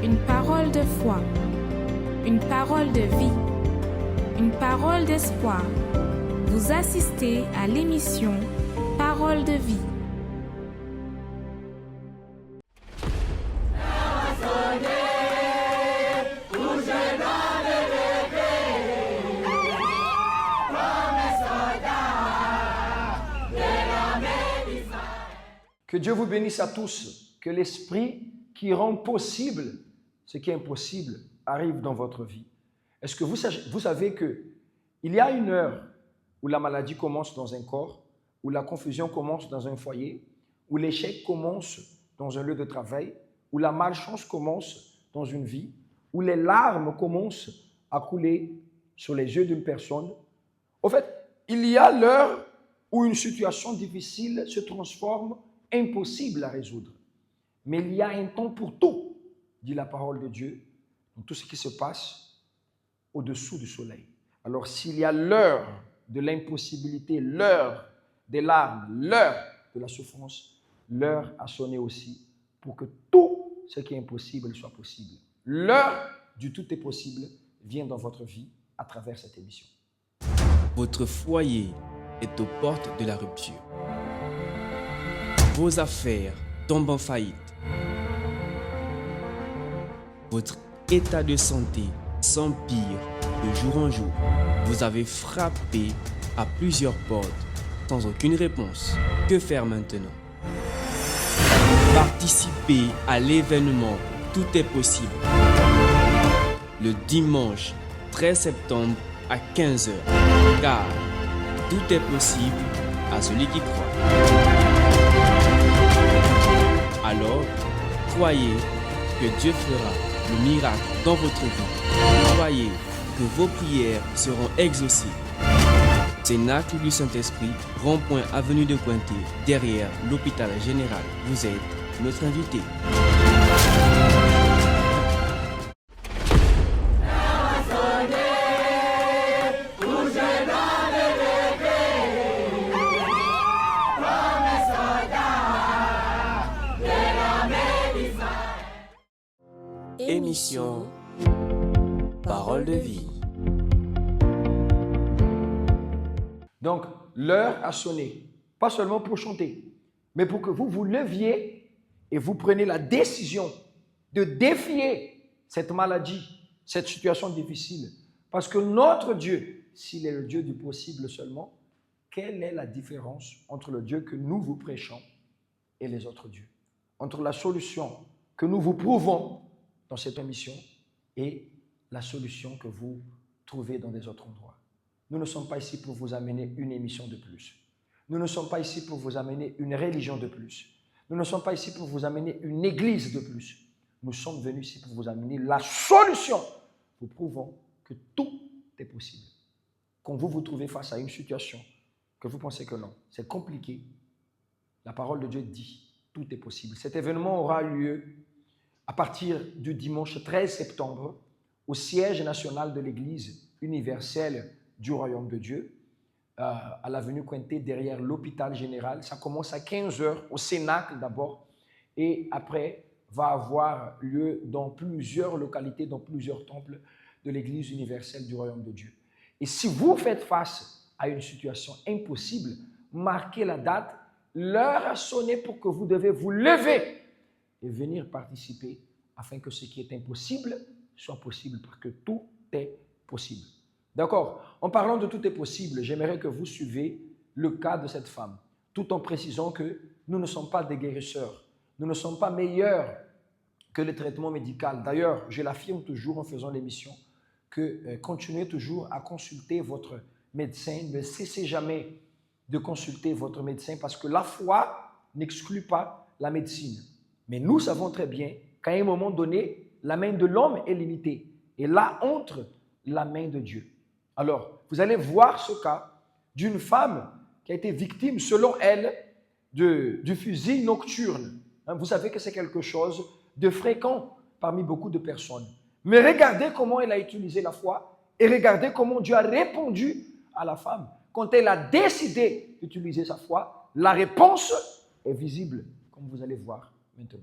une parole de foi, une parole de vie, une parole d'espoir. Vous assistez à l'émission Parole de vie. Que Dieu vous bénisse à tous, que l'Esprit qui rend possible ce qui est impossible arrive dans votre vie. Est-ce que vous savez qu'il y a une heure où la maladie commence dans un corps, où la confusion commence dans un foyer, où l'échec commence dans un lieu de travail, où la malchance commence dans une vie, où les larmes commencent à couler sur les yeux d'une personne. Au fait, il y a l'heure où une situation difficile se transforme impossible à résoudre. Mais il y a un temps pour tout, dit la parole de Dieu, dans tout ce qui se passe au-dessous du soleil. Alors s'il y a l'heure de l'impossibilité, l'heure des larmes, l'heure de la souffrance, l'heure a sonné aussi pour que tout ce qui est impossible soit possible. L'heure du tout est possible vient dans votre vie à travers cette émission. Votre foyer est aux portes de la rupture. Vos affaires tombent en faillite. Votre état de santé s'empire de jour en jour. Vous avez frappé à plusieurs portes sans aucune réponse. Que faire maintenant? Participez à l'événement Tout est possible. Le dimanche 13 septembre à 15h. Car tout est possible à celui qui croit. Alors, croyez que Dieu fera le miracle dans votre vie. Croyez que vos prières seront exaucées. Cénacle du Saint-Esprit, rond-point avenue de Cointé, derrière l'hôpital général. Vous êtes notre invité. Émission Parole de vie. Donc, l'heure a sonné, pas seulement pour chanter, mais pour que vous vous leviez et vous preniez la décision de défier cette maladie, cette situation difficile. Parce que notre Dieu, s'il est le Dieu du possible seulement, quelle est la différence entre le Dieu que nous vous prêchons et les autres dieux? Entre la solution que nous vous prouvons dans cette émission et la solution que vous trouvez dans des autres endroits. Nous ne sommes pas ici pour vous amener une émission de plus. Nous ne sommes pas ici pour vous amener une religion de plus. Nous ne sommes pas ici pour vous amener une église de plus. Nous sommes venus ici pour vous amener la solution. Nous prouvons que tout est possible. Quand vous vous trouvez face à une situation que vous pensez que non, c'est compliqué, la parole de Dieu dit tout est possible. Cet événement aura lieu à partir du dimanche 13 septembre au siège national de l'Église universelle du Royaume de Dieu, à l'avenue Cointé, derrière l'hôpital général. Ça commence à 15h au Cénacle d'abord, et après va avoir lieu dans plusieurs localités, dans plusieurs temples de l'Église universelle du Royaume de Dieu. Et si vous faites face à une situation impossible, marquez la date, l'heure a sonné pour que vous devez vous lever et venir participer afin que ce qui est impossible soit possible, parce que tout est possible. D'accord? En parlant de tout est possible, j'aimerais que vous suiviez le cas de cette femme, tout en précisant que nous ne sommes pas des guérisseurs, nous ne sommes pas meilleurs que le traitement médical. D'ailleurs, je l'affirme toujours en faisant l'émission, que continuez toujours à consulter votre médecin, ne cessez jamais de consulter votre médecin, parce que la foi n'exclut pas la médecine. Mais nous savons très bien qu'à un moment donné, la main de l'homme est limitée. Et là entre la main de Dieu. Alors, vous allez voir ce cas d'une femme qui a été victime, selon elle, du fusil nocturne. Vous savez que c'est quelque chose de fréquent parmi beaucoup de personnes. Mais regardez comment elle a utilisé la foi et regardez comment Dieu a répondu à la femme. Quand elle a décidé d'utiliser sa foi, la réponse est visible, comme vous allez voir maintenant.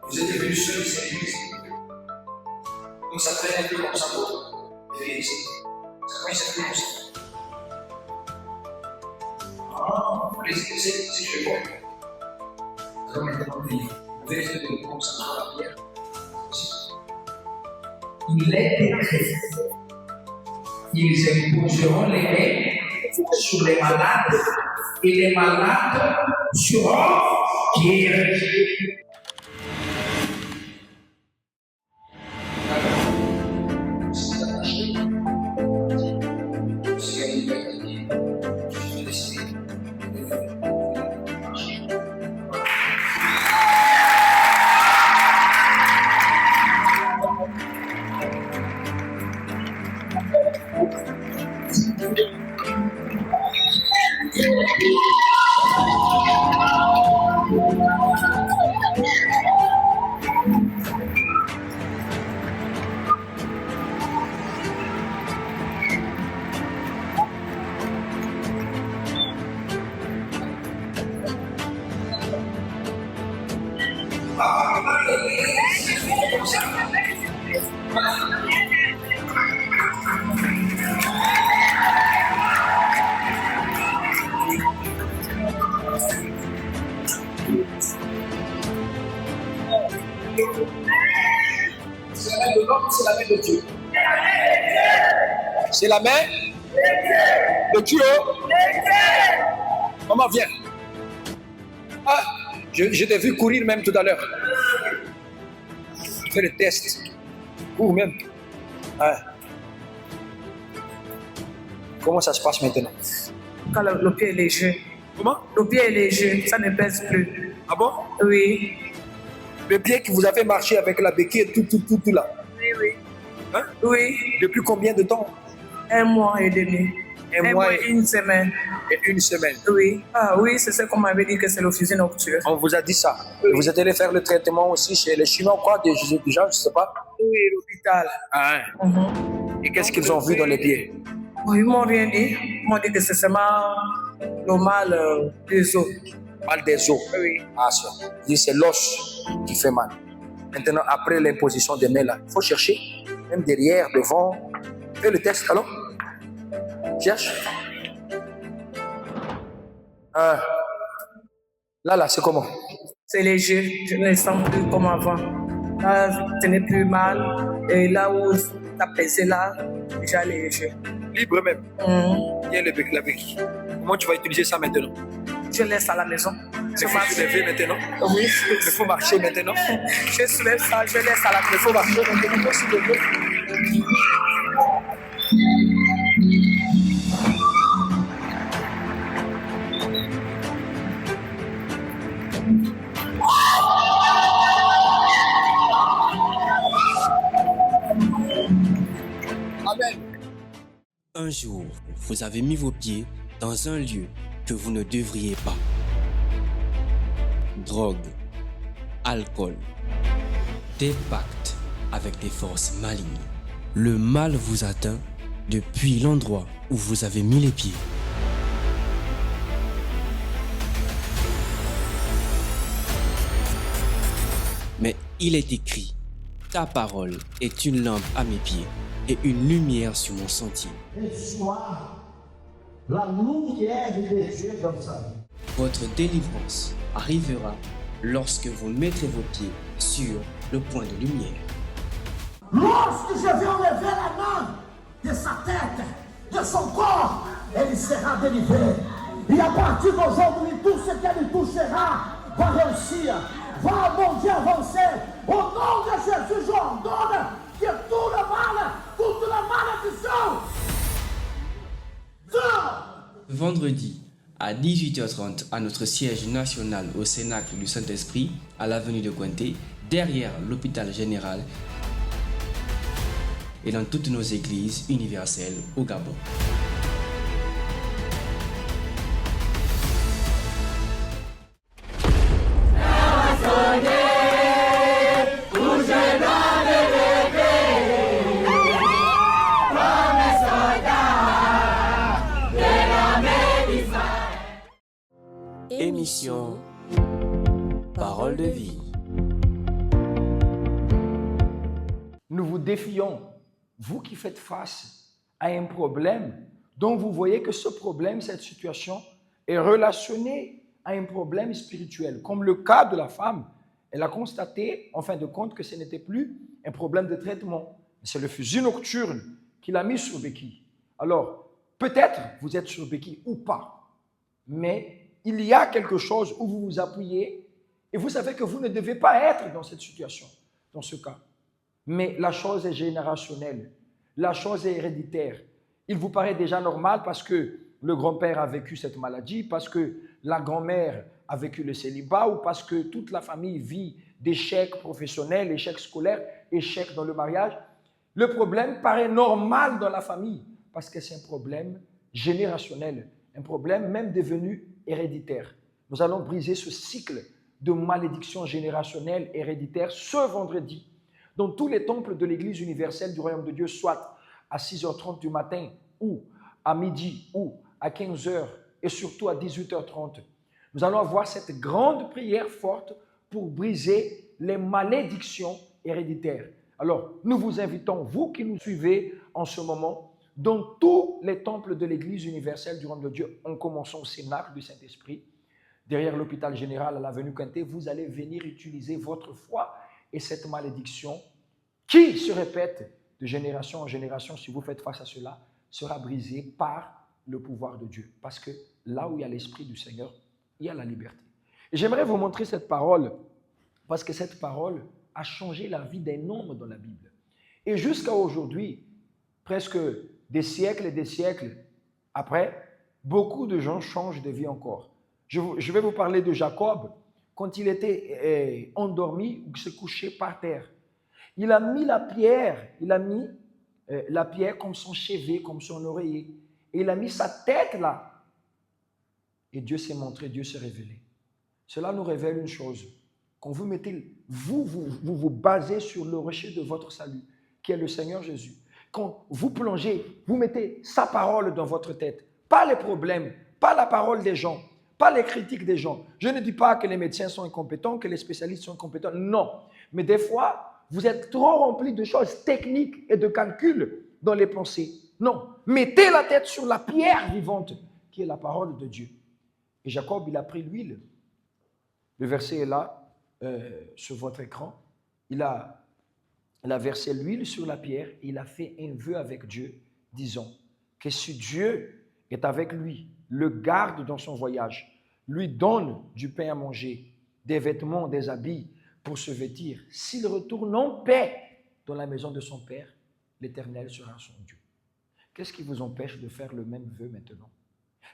Vous êtes venu seul ici. Donc ça traîne un peu comme ça pour venir ici. Ça commence à faire comme ça. Ah, vous laissez si je vois. Ça va maintenant venir. Vous êtes venu comme ça pour la prière. Il est écrit. Ils imposeront les mains sur les malades et les malades seront guéris. C'est la main de l'homme, c'est la main de Dieu. C'est la main de Dieu. Maman, viens. Ah, je t'ai vu courir même tout à l'heure. Fais le test. Cours même. Ah. Comment ça se passe maintenant? Quand le pied est léger. Comment? Le pied est léger, ça ne pèse plus. Ah bon? Oui. Le pied que vous avez marché avec la béquille, tout là. Oui, oui. Hein? Oui. Depuis combien de temps? 1 mois et demi. Un mois et 1 semaine. Et 1 semaine. Oui. Ah oui, c'est ce qu'on m'avait dit que c'est le fusil nocturne. On vous a dit ça. Oui. Vous êtes allé faire le traitement aussi chez les Chinois, quoi, déjà, je ne sais pas. Oui, l'hôpital. Ah, Mhm. Et qu'est-ce qu'ils ont vu dans les pieds? Oui, ils m'ont rien dit. Ils m'ont dit que c'est seulement le mal des os. Mal des os. Oui. Ah, ça. C'est l'os qui fait mal. Maintenant, après l'imposition des mains, là, il faut chercher, même derrière, devant. Fais le test, alors. Cherche. Ah. Là, c'est comment? C'est léger, je ne le sens plus comme avant. Là, ce n'est plus mal. Et là où ça pesait là, déjà léger. Libre même. Mhm. Viens la béquille. Comment tu vas utiliser ça maintenant? Je laisse à la maison. Il faut se lever maintenant. Oui. Il faut marcher maintenant. Je soulève ça, je laisse à la maison. Il faut marcher maintenant. Il faut se lever. Amen. Un jour, vous avez mis vos pieds dans un lieu que vous ne devriez pas. Drogue, alcool, des pactes avec des forces malignes. Le mal vous atteint depuis l'endroit où vous avez mis les pieds. Mais il est écrit, ta parole est une lampe à mes pieds et une lumière sur mon sentier. Sois la lumière de Dieu dans sa vie. Votre délivrance arrivera lorsque vous mettrez vos pieds sur le point de lumière. Lorsque je vais enlever la main de sa tête, de son corps, il sera délivré. Et à partir d'aujourd'hui, tout ce qui lui touchera va réussir, va mon Dieu avancer. Au nom de Jésus, j'ordonne que tout le mal, toute la malédiction, Vendredi à 18h30 à notre siège national au Cénacle du Saint-Esprit à l'avenue de Cointé, derrière l'hôpital général, et dans toutes nos églises universelles au Gabon. Émission Parole de vie. Nous vous défions, vous qui faites face à un problème dont vous voyez que ce problème, cette situation est relationnée à un problème spirituel. Comme le cas de la femme, elle a constaté en fin de compte que ce n'était plus un problème de traitement. C'est le fusil nocturne qui l'a mis sur béquille. Alors, peut-être vous êtes sur béquille ou pas, mais il y a quelque chose où vous vous appuyez et vous savez que vous ne devez pas être dans cette situation, dans ce cas. Mais la chose est générationnelle, la chose est héréditaire. Il vous paraît déjà normal parce que le grand-père a vécu cette maladie, parce que la grand-mère a vécu le célibat ou parce que toute la famille vit d'échecs professionnels, échecs scolaires, échecs dans le mariage. Le problème paraît normal dans la famille parce que c'est un problème générationnel, un problème même devenu héréditaire. Nous allons briser ce cycle de malédiction générationnelle héréditaire ce vendredi dans tous les temples de l'Église universelle du Royaume de Dieu, soit à 6h30 du matin ou à midi ou à 15h et surtout à 18h30. Nous allons avoir cette grande prière forte pour briser les malédictions héréditaires. Alors, nous vous invitons, vous qui nous suivez en ce moment, dans tous les temples de l'Église universelle du Royaume de Dieu, en commençant au Cénacle du Saint-Esprit, derrière l'hôpital général à l'avenue Quintet, vous allez venir utiliser votre foi et cette malédiction qui se répète de génération en génération, si vous faites face à cela, sera brisée par le pouvoir de Dieu. Parce que là où il y a l'Esprit du Seigneur, il y a la liberté. Et j'aimerais vous montrer cette parole, parce que cette parole a changé la vie d'un homme dans la Bible. Et jusqu'à aujourd'hui, presque des siècles et des siècles après, beaucoup de gens changent de vie encore. Je vais vous parler de Jacob, quand il était endormi ou se couchait par terre. Il a mis la pierre comme son chevet, comme son oreiller. Et il a mis sa tête là. Et Dieu s'est montré, Dieu s'est révélé. Cela nous révèle une chose. Quand vous mettez, vous basez sur le rocher de votre salut, qui est le Seigneur Jésus. Quand vous plongez, vous mettez sa parole dans votre tête. Pas les problèmes, pas la parole des gens, pas les critiques des gens. Je ne dis pas que les médecins sont incompétents, que les spécialistes sont incompétents. Non. Mais des fois, vous êtes trop rempli de choses techniques et de calculs dans les pensées. Non. Mettez la tête sur la pierre vivante, qui est la parole de Dieu. Et Jacob, il a pris l'huile. Le verset est là, sur votre écran. Il a versé l'huile sur la pierre et il a fait un vœu avec Dieu, disant que si Dieu est avec lui, le garde dans son voyage, lui donne du pain à manger, des vêtements, des habits pour se vêtir, s'il retourne en paix dans la maison de son Père, l'Éternel sera son Dieu. Qu'est-ce qui vous empêche de faire le même vœu maintenant?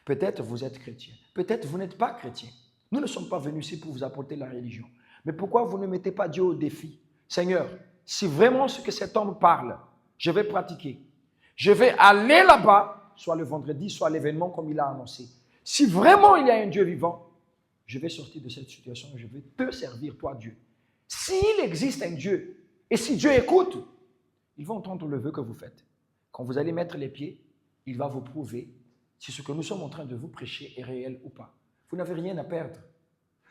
Peut-être vous êtes chrétien, peut-être vous n'êtes pas chrétien. Nous ne sommes pas venus ici pour vous apporter la religion. Mais pourquoi vous ne mettez pas Dieu au défi? Seigneur, si vraiment ce que cet homme parle, je vais pratiquer. Je vais aller là-bas, soit le vendredi, soit l'événement comme il a annoncé. Si vraiment il y a un Dieu vivant, je vais sortir de cette situation, je vais te servir, toi Dieu. S'il existe un Dieu, et si Dieu écoute, il va entendre le vœu que vous faites. Quand vous allez mettre les pieds, il va vous prouver si ce que nous sommes en train de vous prêcher est réel ou pas. Vous n'avez rien à perdre.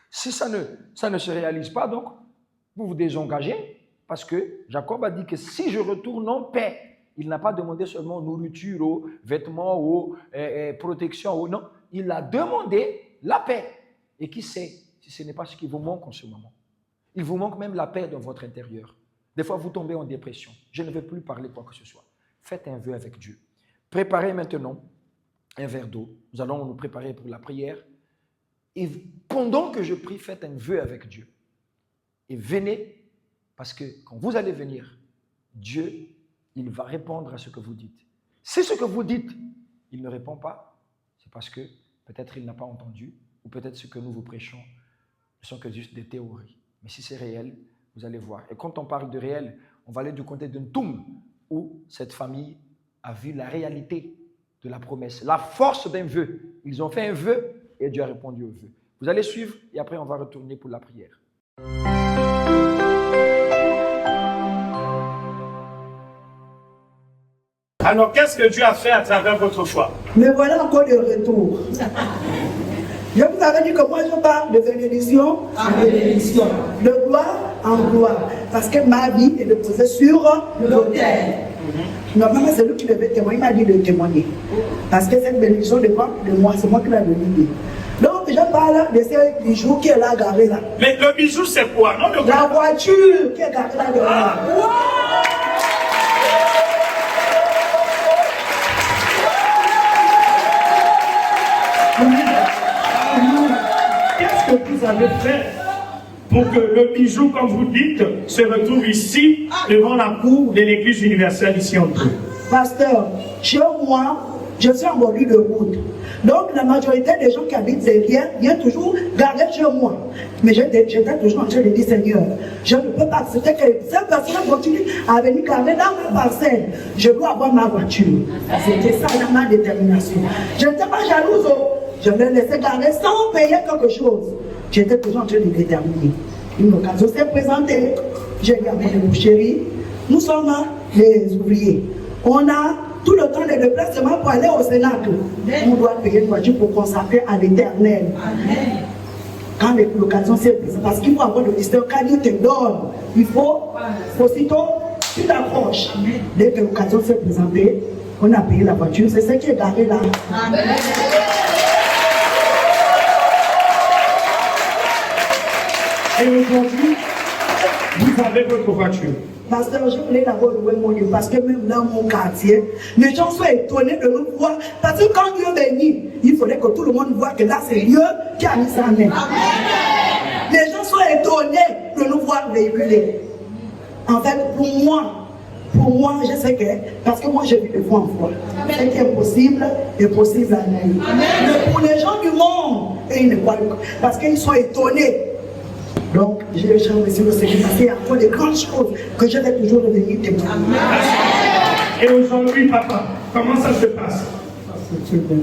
Si ça ne se réalise pas, donc, vous vous désengagez, parce que Jacob a dit que si je retourne en paix, il n'a pas demandé seulement nourriture, vêtements, protection, non. Il a demandé la paix. Et qui sait si ce n'est pas ce qui vous manque en ce moment. Il vous manque même la paix dans votre intérieur. Des fois, vous tombez en dépression. Je ne veux plus parler quoi que ce soit. Faites un vœu avec Dieu. Préparez maintenant un verre d'eau. Nous allons nous préparer pour la prière. Et pendant que je prie, faites un vœu avec Dieu. Et venez, parce que quand vous allez venir, Dieu, il va répondre à ce que vous dites. Si ce que vous dites, il ne répond pas, c'est parce que peut-être il n'a pas entendu, ou peut-être ce que nous vous prêchons ne sont que juste des théories. Mais si c'est réel, vous allez voir. Et quand on parle de réel, on va aller du côté de Ntoum. où cette famille a vu la réalité de la promesse, la force d'un vœu. Ils ont fait un vœu et Dieu a répondu au vœu. Vous allez suivre et après on va retourner pour la prière. Alors, qu'est-ce que Dieu a fait à travers votre foi? Mais voilà encore le retour. Je vous avais dit que moi je parle de bénédiction en bénédiction, de gloire en gloire, parce que ma vie est déposée sur l'autel. Normalement, c'est lui qui devait témoigner, il m'a dit de témoigner. Parce que cette bénédiction dépend de moi, c'est moi qui l'ai donné. Donc, je parle de ce bijou qui est là, garé là. Mais le bijou, c'est quoi? Non, la voiture qui est garée là derrière. Qu'est-ce que vous avez fait pour que le bijou, comme vous dites, se retrouve ici, devant la cour de l'église universelle ici en Tours? Pasteur, chez moi, je suis en bordure de route. Donc la majorité des gens qui habitent derrière viennent toujours garder chez moi. Mais j'étais toujours en train de dire, Seigneur, je ne peux pas accepter que cette personne continue à venir garder dans ma parcelle. Je dois avoir ma voiture. C'était ça dans ma détermination. Je n'étais pas jalouse. Je l'ai laissé garder sans payer quelque chose. J'étais toujours en train de déterminer. Une occasion s'est présentée. J'ai dit à mon chéri, nous sommes les ouvriers. On a tout le temps de déplacement pour aller au Cénacle. On doit payer une voiture pour consacrer à l'éternel. Quand l'occasion s'est présentée, parce qu'il faut avoir le distinct, quand Dieu te donne, il faut aussitôt, tu t'approches. Dès que l'occasion s'est présentée, on a payé la voiture, c'est ce qui est garé là. Amen. Et aujourd'hui, vous avez votre voiture. Pasteur, je voulais d'abord louer mon Dieu parce que même dans mon quartier, les gens sont étonnés de nous voir. Parce que quand Dieu bénit, il fallait que tout le monde voit que là c'est Dieu qui a mis sa main. Les gens sont étonnés de nous voir véhiculer. En fait, pour moi, je sais que, parce que moi je vis de foi en foi. Ce qui est possible est possible à nous. Mais pour les gens du monde, ils ne croient pas. Parce qu'ils sont étonnés. Donc, je remercie le Seigneur parce qu'il y a encore des grandes choses que je vais toujours revenir témoigner. Et aujourd'hui, papa, comment ça se passe? C'est bien.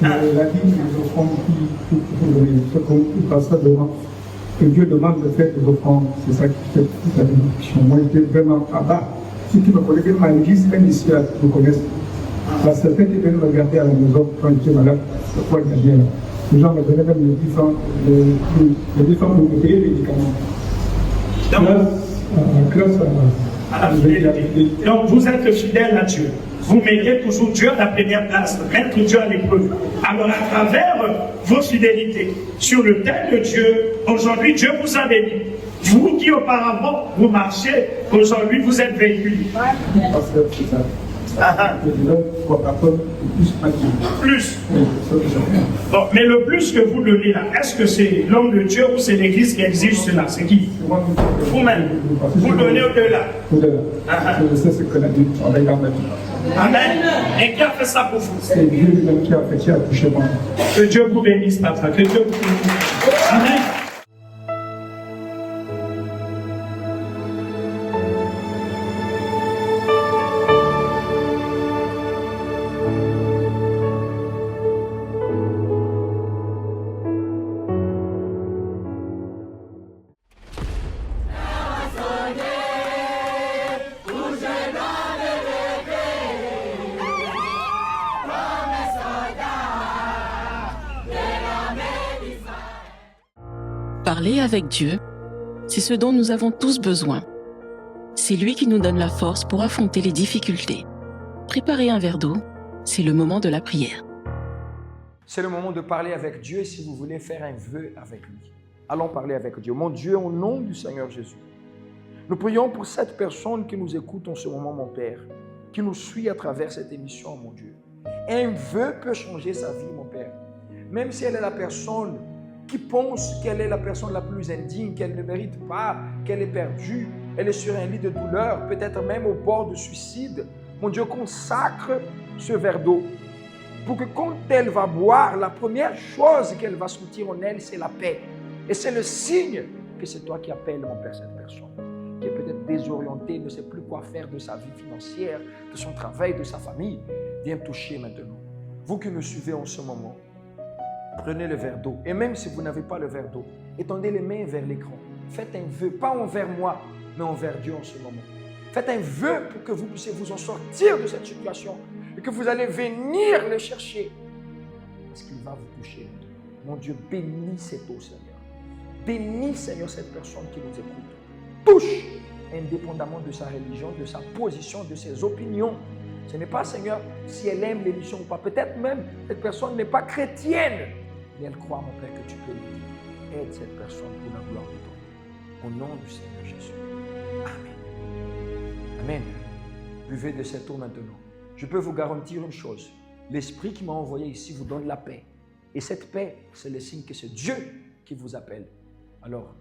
La vie des offrandes qui comme pasteur demande, que Dieu demande de faire des offrandes, c'est ça qui fait toute la bénédiction. Moi, j'étais vraiment à bas. Ceux qui me connaissent, ma église, même ici, me connaissent. Parce que certains qui viennent me regarder à la maison quand j'étais malade, c'est quoi il y a là. Les gens me donnaient même les 10 francs pour me payer les médicaments. Grâce à la fidélité. Donc vous êtes fidèle à Dieu. Vous mettez toujours Dieu à la première place, mettre Dieu à l'épreuve. Alors à travers vos fidélités sur le thème de Dieu, aujourd'hui Dieu vous a béni. Vous qui auparavant vous marchez, aujourd'hui vous êtes véhiculés. Plus. Bon, mais le plus que vous donnez là, est-ce que c'est l'homme de Dieu ou c'est l'église qui exige cela? C'est qui? Vous-même. Vous donnez au-delà. Je sais ce que la Bible avec Amen. Amen. Et qui a fait ça pour vous? C'est Dieu lui-même qui a touché moi. Que Dieu vous bénisse, papa. Que Dieu vous bénisse. Amen. Parler avec Dieu, c'est ce dont nous avons tous besoin. C'est lui qui nous donne la force pour affronter les difficultés. Préparez un verre d'eau, c'est le moment de la prière. C'est le moment de parler avec Dieu si vous voulez faire un vœu avec lui. Allons parler avec Dieu. Mon Dieu, au nom du Seigneur Jésus, nous prions pour cette personne qui nous écoute en ce moment, mon Père, qui nous suit à travers cette émission, mon Dieu. Un vœu peut changer sa vie, mon Père. Même si elle est la personne qui pense qu'elle est la personne la plus indigne, qu'elle ne mérite pas, qu'elle est perdue, elle est sur un lit de douleur, peut-être même au bord de suicide. Mon Dieu, consacre ce verre d'eau pour que quand elle va boire, la première chose qu'elle va sentir en elle, c'est la paix. Et c'est le signe que c'est toi qui appelles, mon Père, cette personne, qui est peut-être désorienté, ne sait plus quoi faire de sa vie financière, de son travail, de sa famille, viens toucher maintenant. Vous qui me suivez en ce moment, prenez le verre d'eau. Et même si vous n'avez pas le verre d'eau, étendez les mains vers l'écran. Faites un vœu, pas envers moi, mais envers Dieu en ce moment. Faites un vœu pour que vous puissiez vous en sortir de cette situation et que vous allez venir le chercher. Parce qu'il va vous toucher. Mon Dieu, bénis cette eau, Seigneur. Bénis, Seigneur, cette personne qui nous écoute. Touche, indépendamment de sa religion, de sa position, de ses opinions. Ce n'est pas, Seigneur, si elle aime l'émission ou pas. Peut-être même, cette personne n'est pas chrétienne. Mais elle croit, mon Père, que tu peux l'aider. Aide cette personne pour la gloire de ton nom. Au nom du Seigneur Jésus. Amen. Amen. Buvez de cette eau maintenant. Je peux vous garantir une chose. L'Esprit qui m'a envoyé ici vous donne la paix. Et cette paix, c'est le signe que c'est Dieu qui vous appelle. Alors,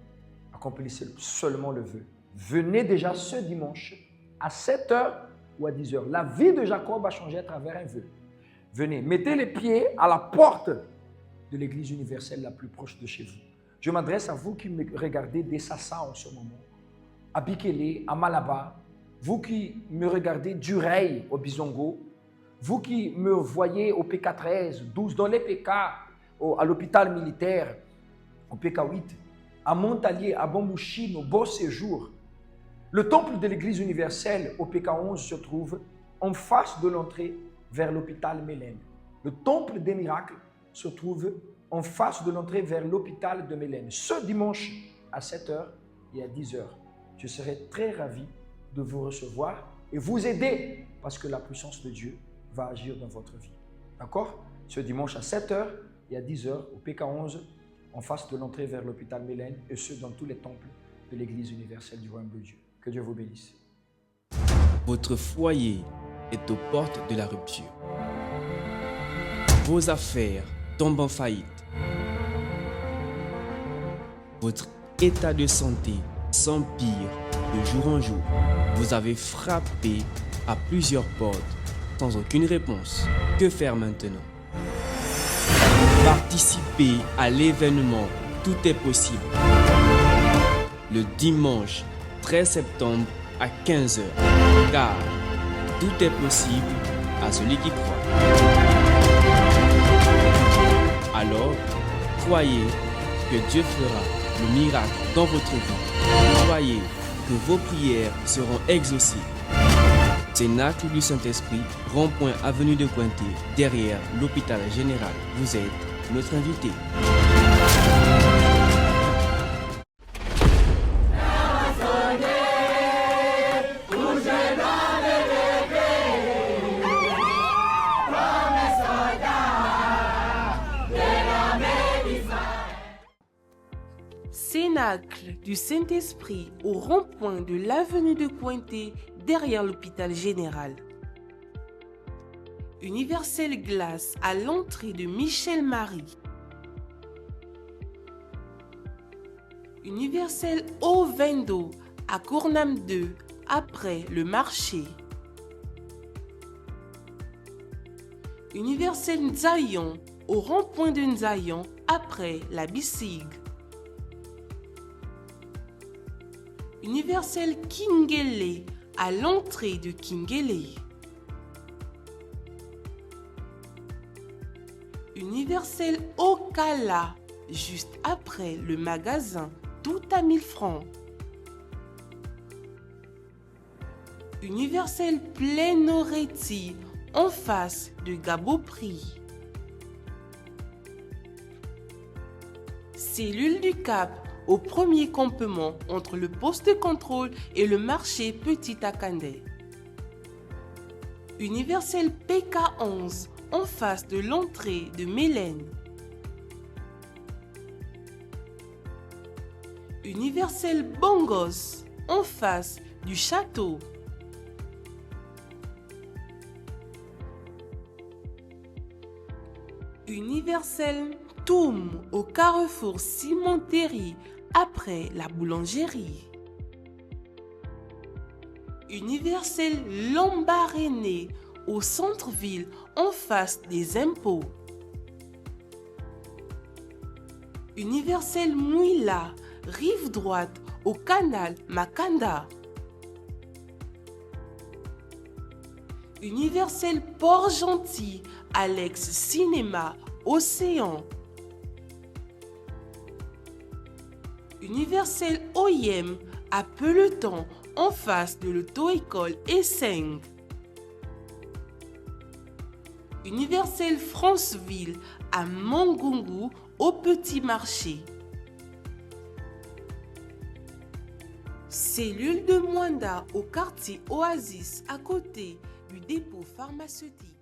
accomplissez seulement le vœu. Venez déjà ce dimanche à 7h ou à 10h. La vie de Jacob a changé à travers un vœu. Venez, mettez les pieds à la porte de l'église universelle la plus proche de chez vous. Je m'adresse à vous qui me regardez des Sassa en ce moment, à Bikele, à Malaba, vous qui me regardez d'Ureil au Bizongo, vous qui me voyez au PK13, 12, dans les PK, à l'hôpital militaire, au PK8, à Montalier, à Bambouchine, au Beau Séjour. Le temple de l'église universelle au PK11 se trouve en face de l'entrée vers l'hôpital Mélène. Le temple des miracles se trouve en face de l'entrée vers l'hôpital de Mélène. Ce dimanche à 7h et à 10h, je serai très ravi de vous recevoir et vous aider parce que la puissance de Dieu va agir dans votre vie. D'accord? Ce dimanche à 7h et à 10h au PK11, en face de l'entrée vers l'hôpital Mélène, et ce dans tous les temples de l'Église universelle du Royaume de Dieu. Que Dieu vous bénisse. Votre foyer est aux portes de la rupture. Vos affaires tombent en faillite. Votre état de santé s'empire de jour en jour. Vous avez frappé à plusieurs portes sans aucune réponse. Que faire maintenant? Participez à l'événement Tout est possible. Le dimanche 13 septembre à 15h. Car tout est possible à celui qui croit. Alors, croyez que Dieu fera le miracle dans votre vie. Croyez que vos prières seront exaucées. Cénacle du Saint-Esprit, rond-point avenue de Pointé, derrière l'hôpital général. Vous êtes notre invité. Cénacle du Saint-Esprit au rond-point de l'avenue de Pointé derrière l'hôpital général. Universel Glace à l'entrée de Michel Marie. Universel Eau Vendo à Cournam 2 après le marché. Universel Nzayon au rond-point de Nzayon après la Bissig. Universel Kingele à l'entrée de Kingele. Universel Okala juste après le magasin Tout à 1000 francs. Universel Plénoreti en face de Gaboprix. Cellule du Cap au premier campement entre le poste de contrôle et le marché Petit Akandé. Universel PK11 en face de l'entrée de Mélène. Universel Bongos en face du château. Universel Toum au carrefour Cimenterie après la boulangerie. Universel Lambaréné au centre-ville en face des impôts. Universel Mouila, rive droite au canal Makanda. Universel Port-Gentil, Alex Cinéma, Océan. Universel OIM, à Peloton, en face de l'auto-école Esseng. Universel Franceville, à Mangungu, au Petit Marché. Cellule de Mwanda, au quartier Oasis, à côté du dépôt pharmaceutique.